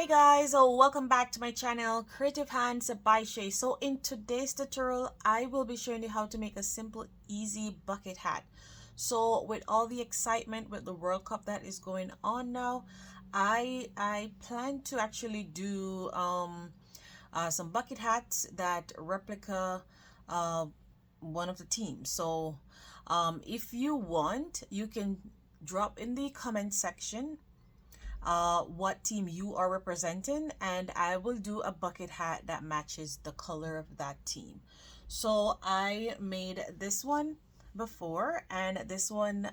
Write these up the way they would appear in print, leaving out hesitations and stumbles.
Hey guys, welcome back to my channel Creative Hands by Shay. So in today's tutorial I will be showing you how to make a simple easy bucket hat. So with all the excitement with the World Cup that is going on now, I plan to actually do some bucket hats that replica one of the teams. So if you want, you can drop in the comment section what team you are representing, and I will do a bucket hat that matches the color of that team. So I made this one before, and this one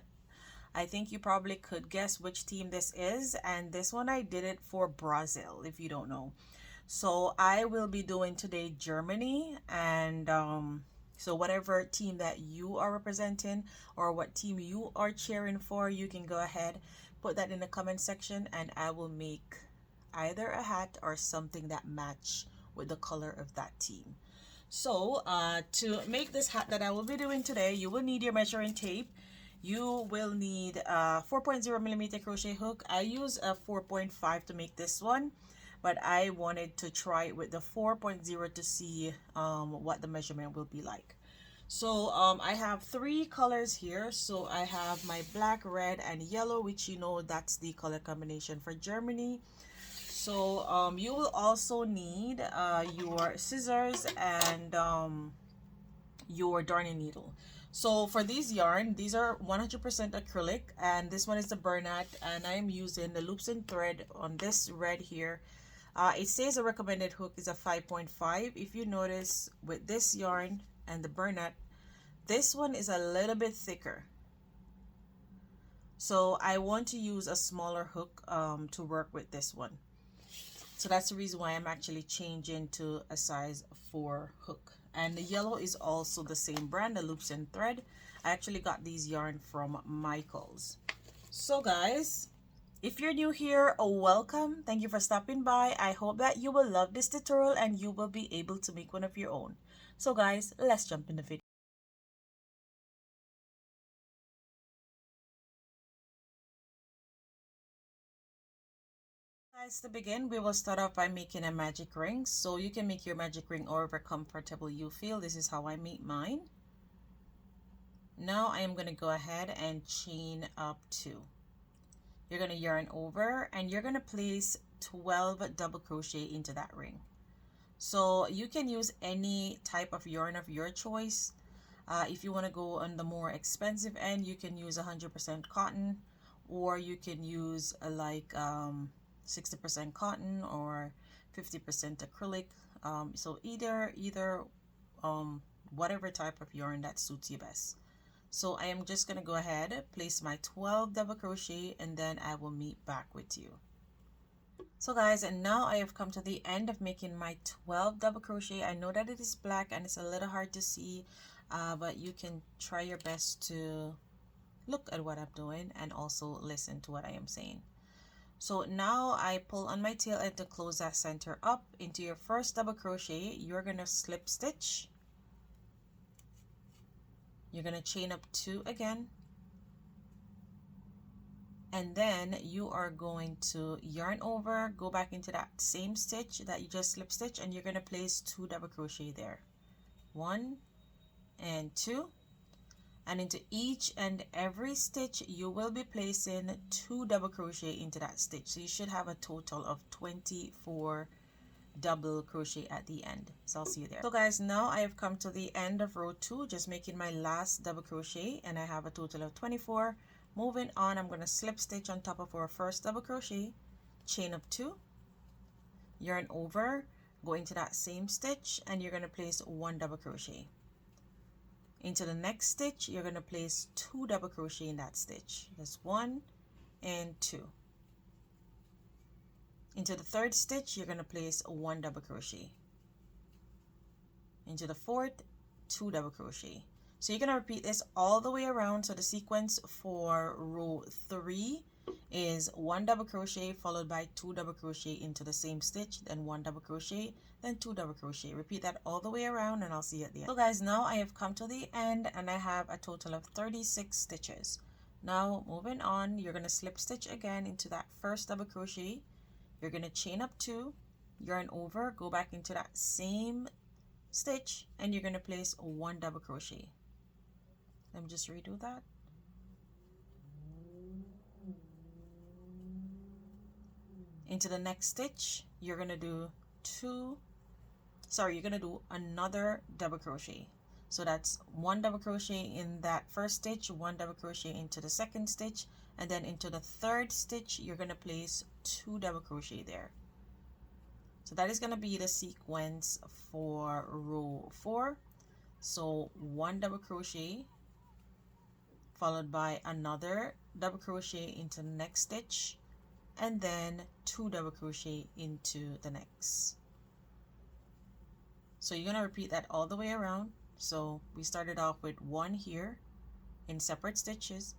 I think you probably could guess which team this is, and this one I did it for Brazil if you don't know. So I will be doing today Germany, and so whatever team that you are representing or what team you are cheering for, you can go ahead, put that in the comment section, and I will make either a hat or something that match with the color of that team. So to make this hat that I will be doing today, you will need your measuring tape. You will need a 4.0 millimeter crochet hook. I use a 4.5 to make this one, but I wanted to try it with the 4.0 to see what the measurement will be like. So I have three colors here. So I have my black, red, and yellow, which you know that's the color combination for Germany. So you will also need your scissors and your darning needle. So for these yarn, these are 100% acrylic, and this one is the Bernat, and I am using the loops and thread on this red here. It says a recommended hook is a 5.5. If you notice with this yarn and the Bernat, this one is a little bit thicker. So I want to use a smaller hook to work with this one. So that's the reason why I'm actually changing to a size 4 hook. And the yellow is also the same brand, the loops and thread. I actually got these yarn from Michaels. So guys, if you're new here, welcome. Thank you for stopping by. I hope that you will love this tutorial and you will be able to make one of your own. So guys, let's jump in the video. Guys, to begin, we will start off by making a magic ring. So you can make your magic ring however comfortable you feel. This is how I make mine. Now I am going to go ahead and chain up 2. You're going to yarn over and you're going to place 12 double crochet into that ring. So you can use any type of yarn of your choice. If you want to go on the more expensive end, you can use 100% cotton, or you can use like 60% cotton or 50% acrylic. So either whatever type of yarn that suits you best. So I am just going to go ahead, place my 12 double crochet, and then I will meet back with you. So guys, and now I have come to the end of making my 12 double crochet. I know that it is black and it's a little hard to see, but you can try your best to look at what I'm doing and also listen to what I am saying. So now I pull on my tail end to close that center up. Into your first double crochet, you're going to slip stitch. You're going to chain up 2 again. And then you are going to yarn over, go back into that same stitch that you just slip stitch, and you're going to place 2 double crochet there. 1 and 2. And into each and every stitch you will be placing 2 double crochet into that stitch. So you should have a total of 24 double crochet at the end. So I'll see you there. So guys, now I have come to the end of row 2, just making my last double crochet, and I have a total of 24. Moving on, I'm going to slip stitch on top of our first double crochet, chain up 2, yarn over, go into that same stitch, and you're going to place 1 double crochet. Into the next stitch, you're going to place 2 double crochet in that stitch. That's 1 and 2. Into the third stitch, you're going to place 1 double crochet. Into the fourth, 2 double crochet. So you're going to repeat this all the way around. So the sequence for row 3 is 1 double crochet followed by 2 double crochet into the same stitch, then 1 double crochet, then 2 double crochet. Repeat that all the way around and I'll see you at the end. So guys, now I have come to the end and I have a total of 36 stitches. Now moving on, you're going to slip stitch again into that first double crochet, you're going to chain up 2, yarn over, go back into that same stitch, and you're going to place 1 double crochet. Let me just redo that. Into the next stitch, you're going to do you're going to do another double crochet. So that's 1 double crochet in that first stitch, 1 double crochet into the second stitch, and then into the third stitch you're going to place 2 double crochet there. So that is going to be the sequence for row 4. So 1 double crochet followed by another double crochet into the next stitch, and then 2 double crochet into the next. So you're going to repeat that all the way around. So we started off with 1 here in separate stitches,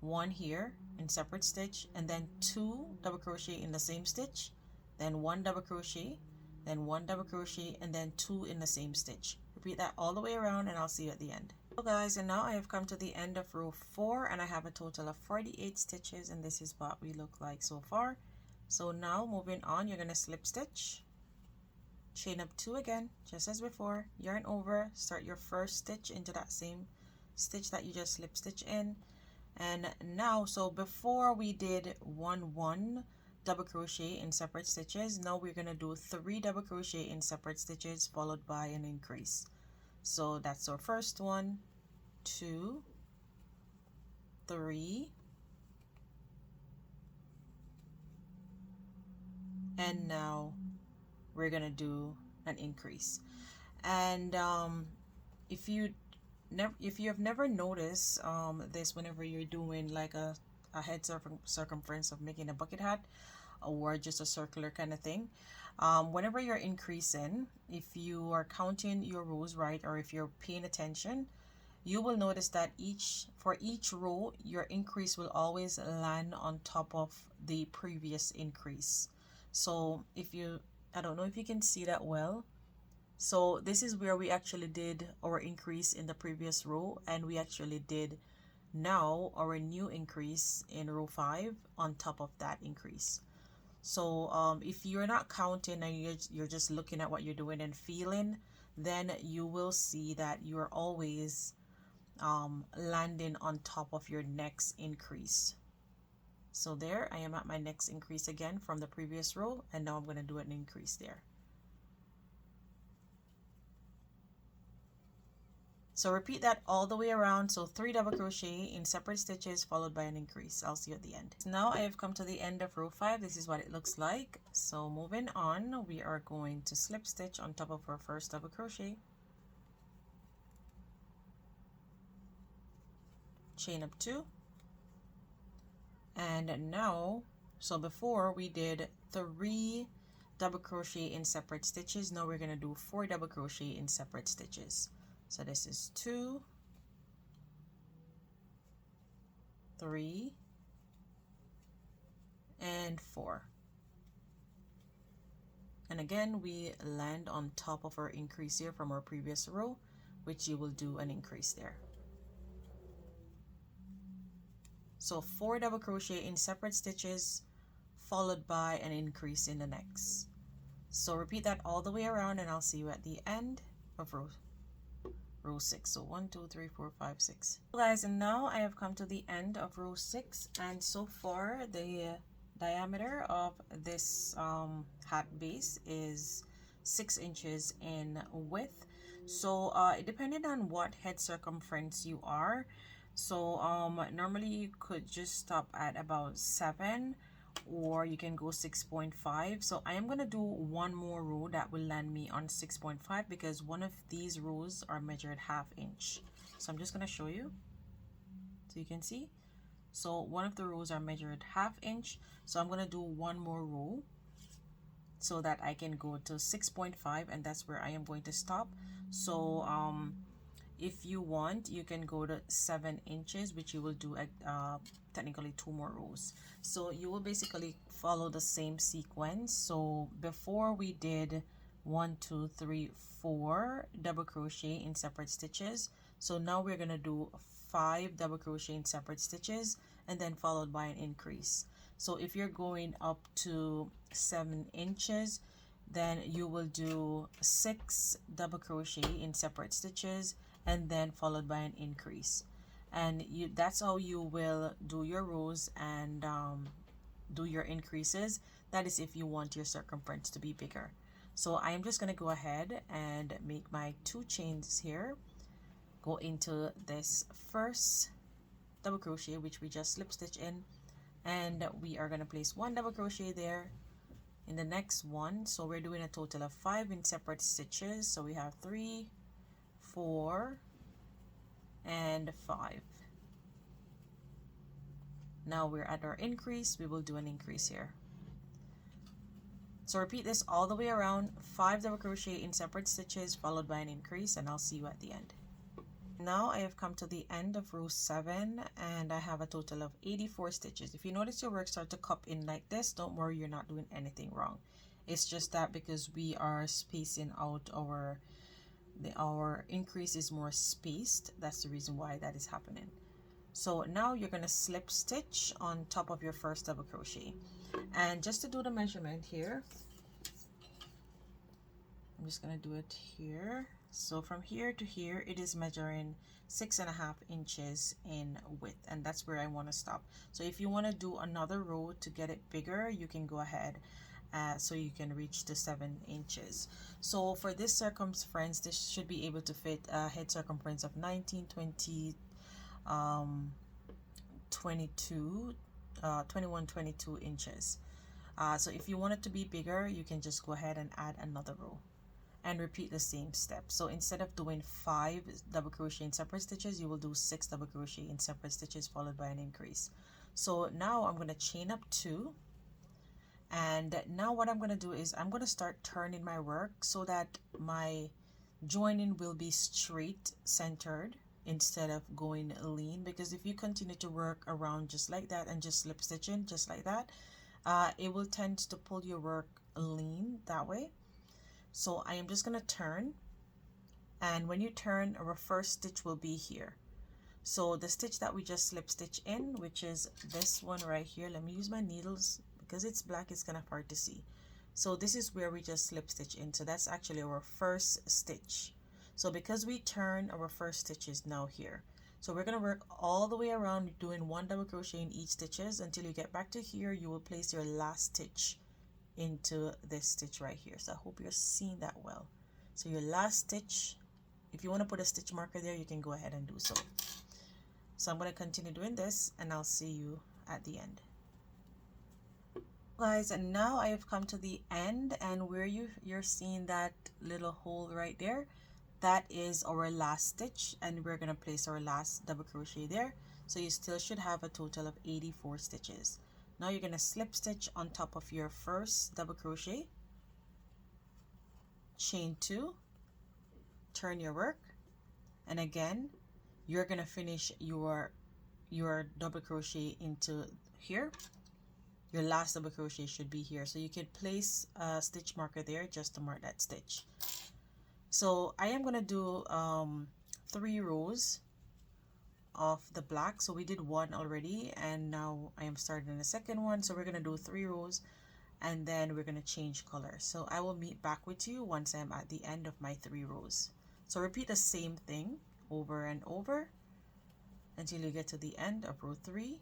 1 here in separate stitch, and then 2 double crochet in the same stitch, then 1 double crochet, then 1 double crochet, and then 2 in the same stitch. Repeat that all the way around, and I'll see you at the end. So guys, and now I have come to the end of row 4, and I have a total of 48 stitches, and this is what we look like so far. So now moving on, you're going to slip stitch, chain up 2 again, just as before, yarn over, start your first stitch into that same stitch that you just slip stitch in. And now, so before we did 1 double crochet in separate stitches, now we're going to do 3 double crochet in separate stitches followed by an increase. So that's our first 1, 2, 3, and now we're gonna do an increase. And if you have never noticed this, whenever you're doing like a head circumference of making a bucket hat or just a circular kind of thing, whenever you're increasing, if you are counting your rows right, or if you're paying attention, you will notice that for each row your increase will always land on top of the previous increase. So I don't know if you can see that well. So this is where we actually did our increase in the previous row, and we actually did now our new increase in row 5 on top of that increase. So if you're not counting and you're just looking at what you're doing and feeling, then you will see that you're always landing on top of your next increase. So there I am at my next increase again from the previous row, and now I'm going to do an increase there. So repeat that all the way around. So 3 double crochet in separate stitches followed by an increase. I'll see you at the end. Now I have come to the end of row 5. This is what it looks like. So moving on, we are going to slip stitch on top of our first double crochet, chain up 2, and now, so before we did 3 double crochet in separate stitches, now we're going to do 4 double crochet in separate stitches. So this is 2, 3, and 4. And again, we land on top of our increase here from our previous row, which you will do an increase there. So 4 double crochet in separate stitches followed by an increase in the next. So repeat that all the way around, and I'll see you at the end of row 6. So 1, 2, 3, 4, 5, 6. So guys, and now I have come to the end of row 6, and so far the diameter of this hat base is 6 inches in width. So depending on what head circumference you are, so normally you could just stop at about 7, or you can go 6.5. So I am going to do one more row that will land me on 6.5, because one of these rows are measured 1/2 inch. So I'm just going to show you so you can see. So one of the rows are measured 1/2 inch, so I'm going to do one more row so that I can go to 6.5, and that's where I am going to stop. So if you want, you can go to 7 inches, which you will do technically 2 more rows. So you will basically follow the same sequence. So before we did 1, 2, 3, 4 double crochet in separate stitches. So now we're going to do 5 double crochet in separate stitches, and then followed by an increase. So if you're going up to 7 inches, then you will do 6 double crochet in separate stitches and then followed by an increase. And that's how you will do your rows and do your increases. That is if you want your circumference to be bigger. So I am just going to go ahead and make my 2 chains here, go into this first double crochet which we just slip stitch in, and we are going to place 1 double crochet there in the next one. So we're doing a total of 5 in separate stitches. So we have 3, 4, and 5. Now we're at our increase. We will do an increase here. So repeat this all the way around, 5 double crochet in separate stitches followed by an increase, and I'll see you at the end. Now I have come to the end of row 7 and I have a total of 84 stitches. If you notice your work start to cup in like this, don't worry, you're not doing anything wrong. It's just that because we are spacing out our increase is more spaced, that's the reason why that is happening. So now you're going to slip stitch on top of your first double crochet, and just to do the measurement here, I'm just going to do it here. So from here to here, it is measuring 6.5 inches in width, and that's where I want to stop. So if you want to do another row to get it bigger, you can go ahead so you can reach to 7 inches. So for this circumference, this should be able to fit a head circumference of 19, 20, 22, 21, 22 inches. So if you want it to be bigger, you can just go ahead and add another row and repeat the same step. So instead of doing 5 double crochet in separate stitches, you will do 6 double crochet in separate stitches followed by an increase. So now I'm going to chain up 2, and now what I'm going to do is I'm going to start turning my work so that my joining will be straight centered instead of going lean, because if you continue to work around just like that and just slip stitching just like that, it will tend to pull your work lean that way. So I am just going to turn, and when you turn, our first stitch will be here. So the stitch that we just slip stitch in, which is this one right here, let me use my needles because it's black, it's kind of hard to see. So this is where we just slip stitch in. So that's actually our first stitch. So because we turn, our first stitch is now here. So we're going to work all the way around doing 1 double crochet in each stitches until you get back to here. You will place your last stitch into this stitch right here. So I hope you're seeing that well. So your last stitch, if you want to put a stitch marker there, you can go ahead and do so. So I'm going to continue doing this and I'll see you at the end. Guys, and now I have come to the end, and where you're seeing that little hole right there, that is our last stitch, and we're going to place our last double crochet there. So you still should have a total of 84 stitches. Now you're going to slip stitch on top of your first double crochet, chain 2, turn your work, and again you're going to finish your double crochet into here. Your last double crochet should be here, so you can place a stitch marker there just to mark that stitch. So I am going to do 3 rows of the black. So we did 1 already, and now I am starting the second one. So we're going to do 3 rows, and then we're going to change color. So I will meet back with you once I'm at the end of my 3 rows. So repeat the same thing over and over until you get to the end of row 3,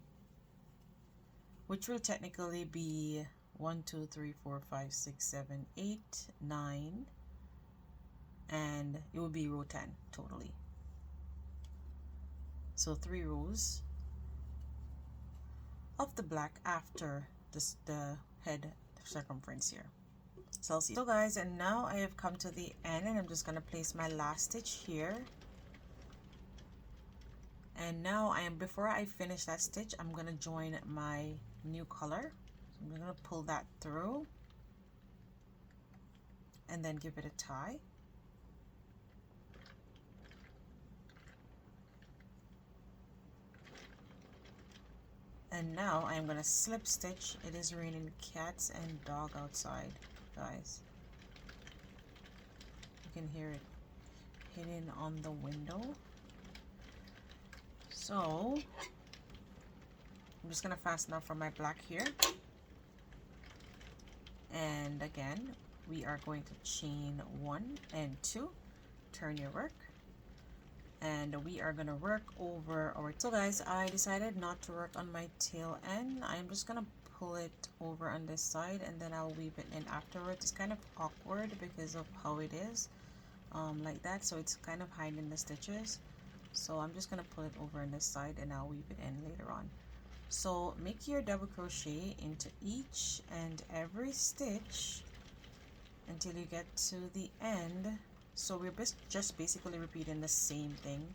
which will technically be 1, 2, 3, 4, 5, 6, 7, 8, 9, and it will be row 10 totally. So 3 rows of the black after this, the head circumference here. So I'll see. So guys, and now I have come to the end, and I'm just going to place my last stitch here. And now before I finish that stitch, I'm going to join my new color. So I'm going to pull that through and then give it a tie. And now I'm going to slip stitch. It is raining cats and dog outside, guys. You can hear it hitting on the window. So I'm just gonna fasten off from my black here, and again we are going to chain 1 and 2, turn your work, and we are gonna work over our. So guys, I decided not to work on my tail end. I'm just gonna pull it over on this side and then I'll weave it in afterwards. It's kind of awkward because of how it is like that, so it's kind of hiding the stitches. So I'm just gonna pull it over on this side and I'll weave it in later on. So make your double crochet into each and every stitch until you get to the end. So we're just basically repeating the same thing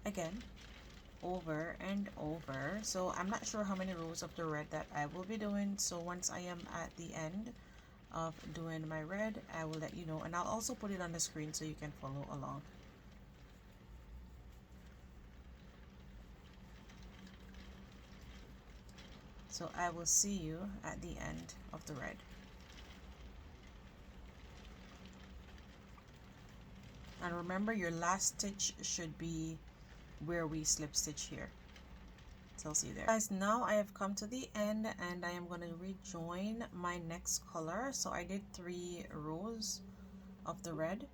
again over and over. So I'm not sure how many rows of the red that I will be doing, so once I am at the end of doing my red, I will let you know, and I'll also put it on the screen so you can follow along. So I will see you at the end of the red. And remember, your last stitch should be where we slip stitch here. So I'll see you there. Guys, now I have come to the end and I am going to rejoin my next color. So I did 3 rows of the red.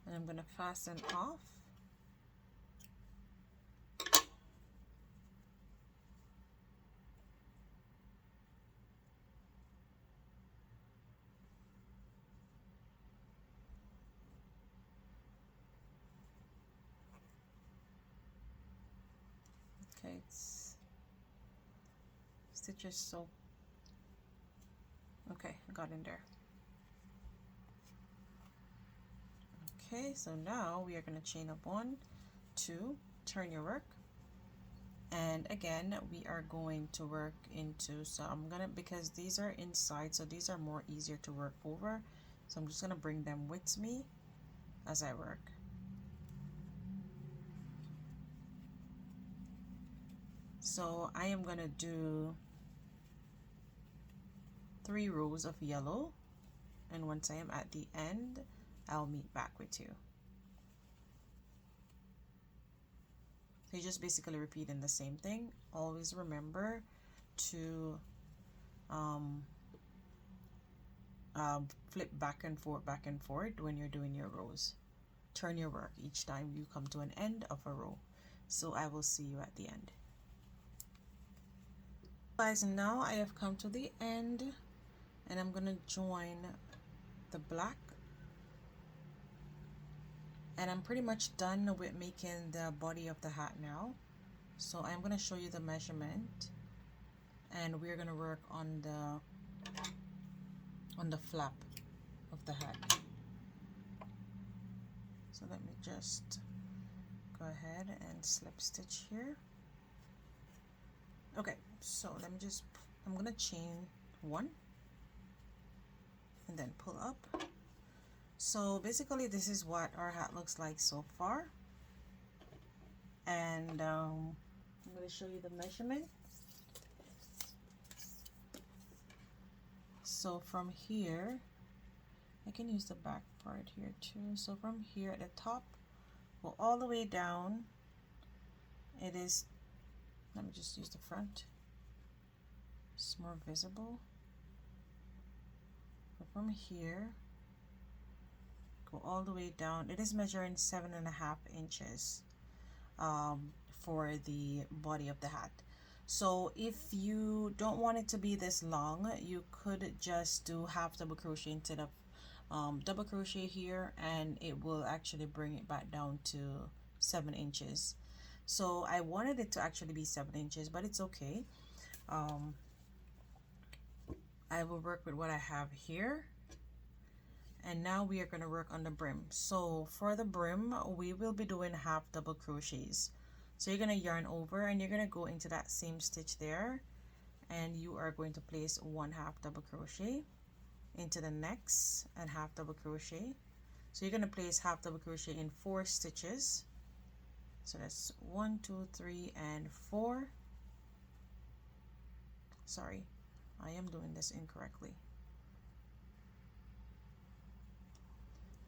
And I'm going to fasten off. Okay, it's stitches, so okay, I got in there. Okay, so now we are going to chain up 1, 2, turn your work, and again we are going to work into, so I'm gonna, because these are inside, so these are more easier to work over, so I'm just gonna bring them with me as I work. So I am gonna do 3 rows of yellow, and once I am at the end, I'll meet back with you. So you're just basically repeating the same thing. Always remember to flip back and forth when you're doing your rows. Turn your work each time you come to an end of a row. So I will see you at the end. Guys, now I have come to the end and I'm gonna join the black, and I'm pretty much done with making the body of the hat now. So I'm gonna show you the measurement, and we're gonna work on the flap of the hat. So let me just go ahead and slip stitch here. Okay, so let me just, I'm gonna chain 1 and then pull up. So basically this is what our hat looks like so far, and I'm going to show you the measurement. So from here, I can use the back part here too. So from here at the top, go all the way down. It is, let me just use the front, it's more visible. So from here, go all the way down. It is measuring 7.5 inches for the body of the hat. So if you don't want it to be this long, you could just do half double crochet instead of double crochet here, and it will actually bring it back down to 7 inches. So I wanted it to actually be 7 inches, but it's okay. I will work with what I have here. And now we are going to work on the brim. So for the brim, we will be doing half double crochets. So you're going to yarn over and you're going to go into that same stitch there, and you are going to place 1 half double crochet into the next and half double crochet. So you're going to place half double crochet in 4 stitches. So that's 1, 2, 3, and 4. Sorry, I am doing this incorrectly.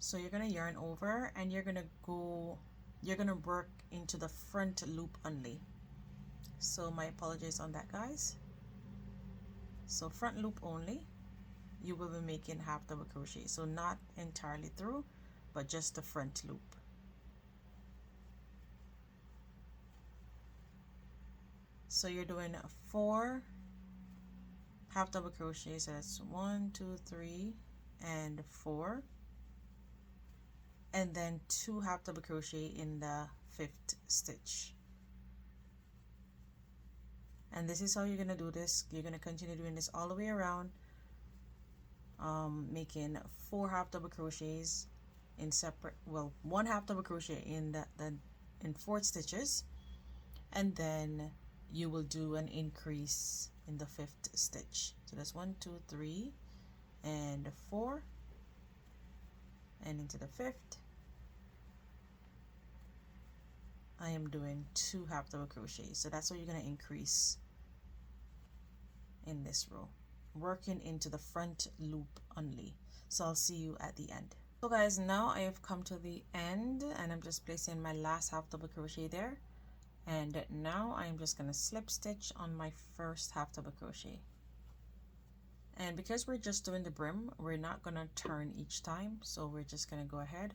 So you're gonna yarn over and you're gonna work into the front loop only. So my apologies on that, guys. So front loop only, you will be making half double crochet, so not entirely through, but just the front loop. So you're doing 4 half double crochets. So that's 1, 2, 3 and 4, and then 2 half double crochet in the 5th stitch. And this is how you're gonna do this. You're gonna continue doing this all the way around, making 4 half double crochets in separate, well, 1 half double crochet in in 4 stitches, and then you will do an increase in the 5th stitch. So that's 1, 2, 3 and 4, and into the 5th I am doing 2 half double crochets. So that's what you're going to increase in this row, working into the front loop only. So I'll see you at the end. So guys, now I have come to the end and I'm just placing my last half double crochet there, and now I'm just going to slip stitch on my first half double crochet. And because we're just doing the brim, we're not going to turn each time, so we're just going to go ahead,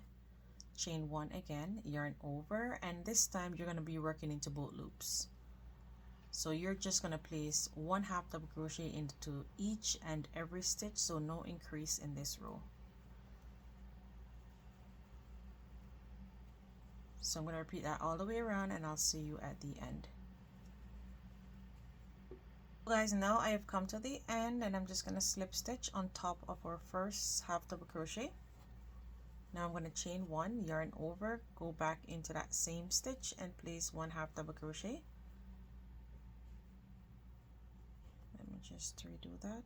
chain 1 again, yarn over, and this time you're going to be working into both loops. So you're just going to place 1 half double crochet into each and every stitch, so no increase in this row. So I'm going to repeat that all the way around and I'll see you at the end. Guys, now I have come to the end and I'm just going to slip stitch on top of our first half double crochet. Now I'm going to chain 1, yarn over, go back into that same stitch and place 1 half double crochet. Let me just redo that.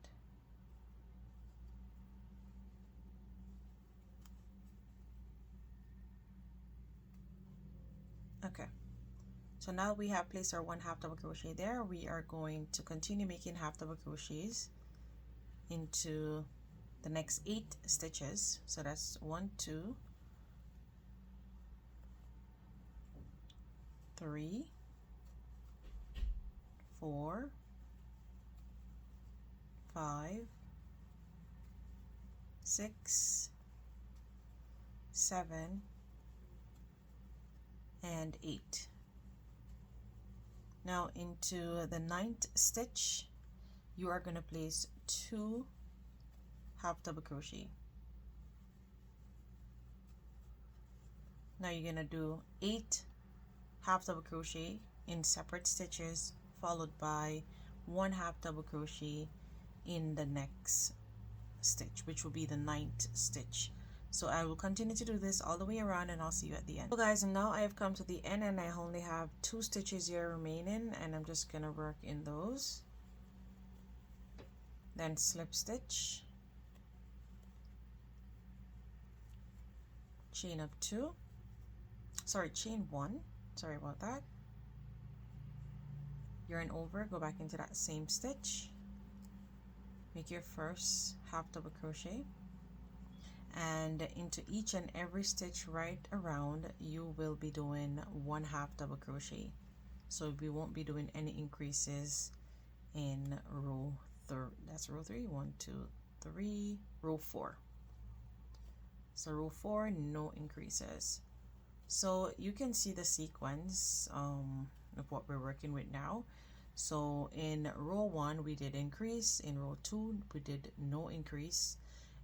Okay, so now we have placed our 1 half double crochet there. We are going to continue making half double crochets into the next 8 stitches. So that's 1, 2, 3, 4, 5, 6, 7 and 8. Now into the 9th stitch you are going to place 2 half double crochet. Now you're going to do 8 half double crochet in separate stitches, followed by 1 half double crochet in the next stitch, which will be the 9th stitch. So I will continue to do this all the way around and I'll see you at the end. So guys, now I have come to the end and I only have 2 stitches here remaining, and I'm just gonna work in those. Then slip stitch, chain of 2, chain 1, sorry about that, yarn over, go back into that same stitch, make your first half double crochet, and into each and every stitch right around you will be doing 1 half double crochet. So we won't be doing any increases in row 3. That's row 3, 1, 2, 3, row 4. So row 4, no increases. So you can see the sequence of what we're working with now. So in row 1 we did increase, in row 2 we did no increase,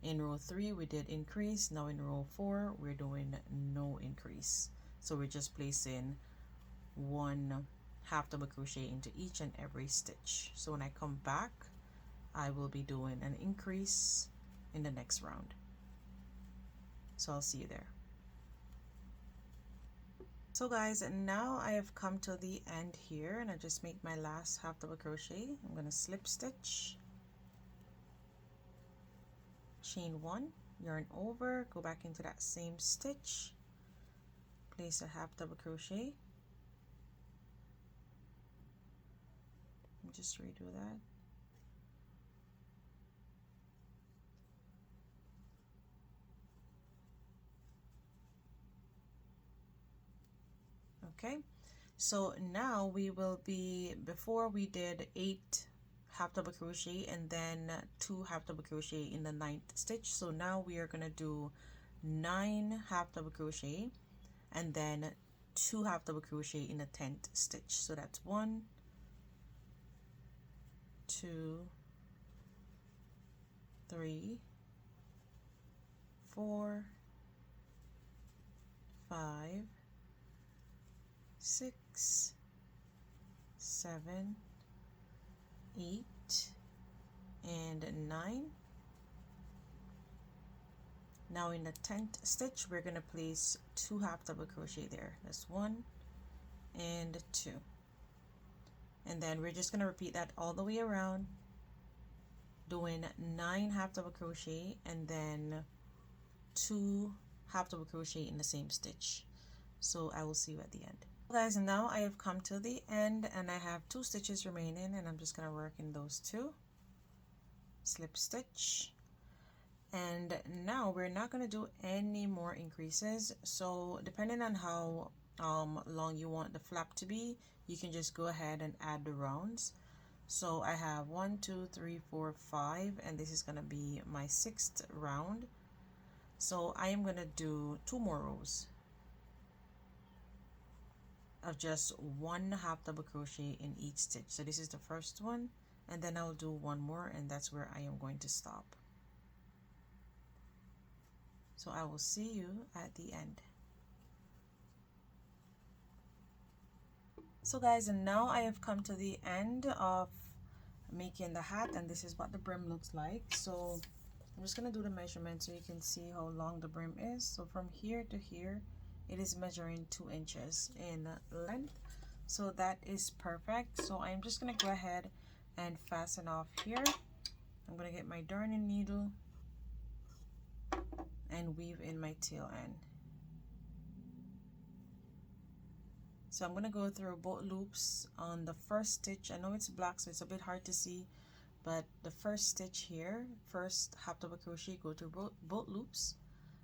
in row 3 we did increase, now in row 4 we're doing no increase. So we're just placing 1 half double crochet into each and every stitch. So when I come back I will be doing an increase in the next round. So I'll see you there. So guys, now I have come to the end here and I just make my last half double crochet. I'm going to slip stitch, chain 1, yarn over, go back into that same stitch, place a half double crochet. Just redo that. Okay, so now we will be, before we did 8 half double crochet and then 2 half double crochet in the 9th stitch. So now we are gonna do 9 half double crochet and then 2 half double crochet in the 10th stitch. So that's 1, 2, 3, 4, 5, 6, 7, 8, and 9. Now in the 10th stitch we're going to place 2 half double crochet there. That's 1 and 2, and then we're just going to repeat that all the way around, doing 9 half double crochet and then 2 half double crochet in the same stitch. So I will see you at the end. Guys, now I have come to the end and I have 2 stitches remaining, and I'm just going to work in those 2, slip stitch, and now we're not going to do any more increases. So depending on how long you want the flap to be, you can just go ahead and add the rounds. So I have 1, 2, 3, 4, 5, and this is going to be my 6th round. So I am going to do 2 more rows of just 1 half double crochet in each stitch. So this is the first one, and then I'll do 1 more, and that's where I am going to stop. So I will see you at the end. So guys, and now I have come to the end of making the hat, and this is what the brim looks like. So I'm just going to do the measurement so you can see how long the brim is. So from here to here, it is measuring 2 inches in length. So that is perfect. So I'm just going to go ahead and fasten off here. I'm going to get my darning needle and weave in my tail end. So I'm going to go through both loops on the first stitch. I know it's black, so it's a bit hard to see, but the first stitch here, first half double crochet, go through both loops,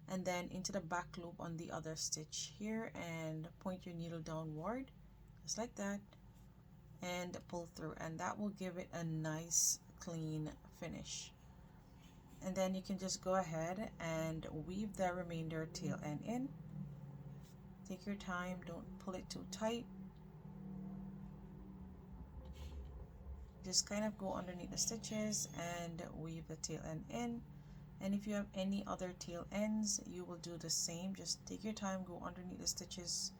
and then into the back loop on the other stitch here, and point your needle downward just like that and pull through, and that will give it a nice clean finish. And then you can just go ahead and weave the remainder tail end in. Take your time, don't pull it too tight. Just kind of go underneath the stitches and weave the tail end in. And if you have any other tail ends, you will do the same. Just take your time, go underneath the stitches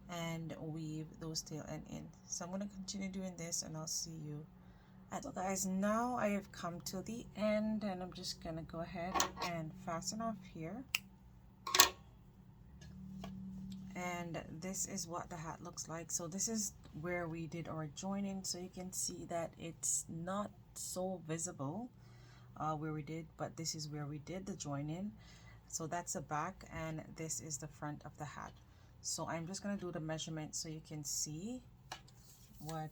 and weave those tail end in. So I'm going to continue doing this, and I'll see you at. So guys, now I have come to the end, and I'm just going to go ahead and fasten off here. And this is what the hat looks like. So this is where we did our joining, so you can see that it's not so visible where we did, but this is where we did the joining. So that's the back, and this is the front of the hat. So I'm just going to do the measurement so you can see what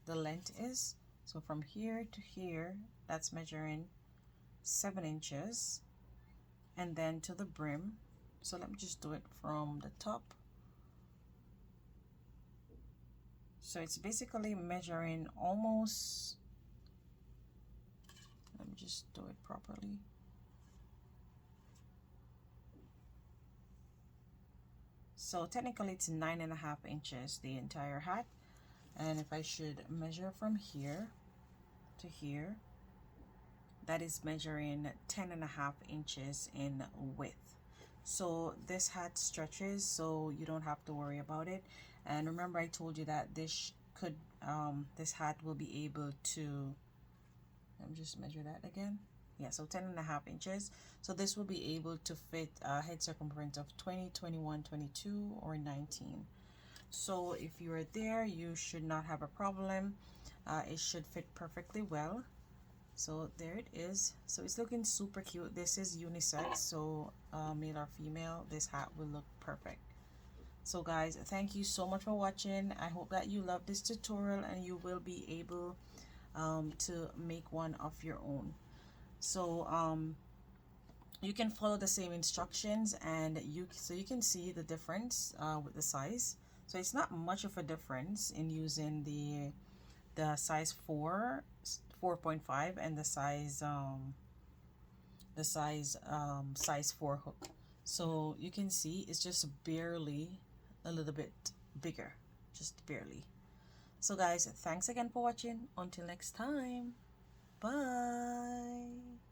the length is. So from here to here, that's measuring 7 inches, and then to the brim. So let me just do it from the top. So it's basically measuring almost, let me just do it properly. So technically it's 9.5 inches, the entire hat. And if I should measure from here to here, that is measuring 10.5 inches in width. So this hat stretches, so you don't have to worry about it. And remember, I told you that this hat will be able to, let me just measure that again. Yeah, so 10.5 inches. So this will be able to fit a head circumference of 20, 21, 22, or 19. So if you are there, you should not have a problem. It should fit perfectly well. So there it is. So it's looking super cute. This is unisex, so male or female, this hat will look perfect. So guys, thank you so much for watching. I hope that you love this tutorial and you will be able to make one of your own. So you can follow the same instructions, and you can see the difference with the size. So it's not much of a difference in using the size 4.5 and the size 4 hook. So you can see it's just barely a little bit bigger, just barely. So guys, thanks again for watching. Until next time, bye.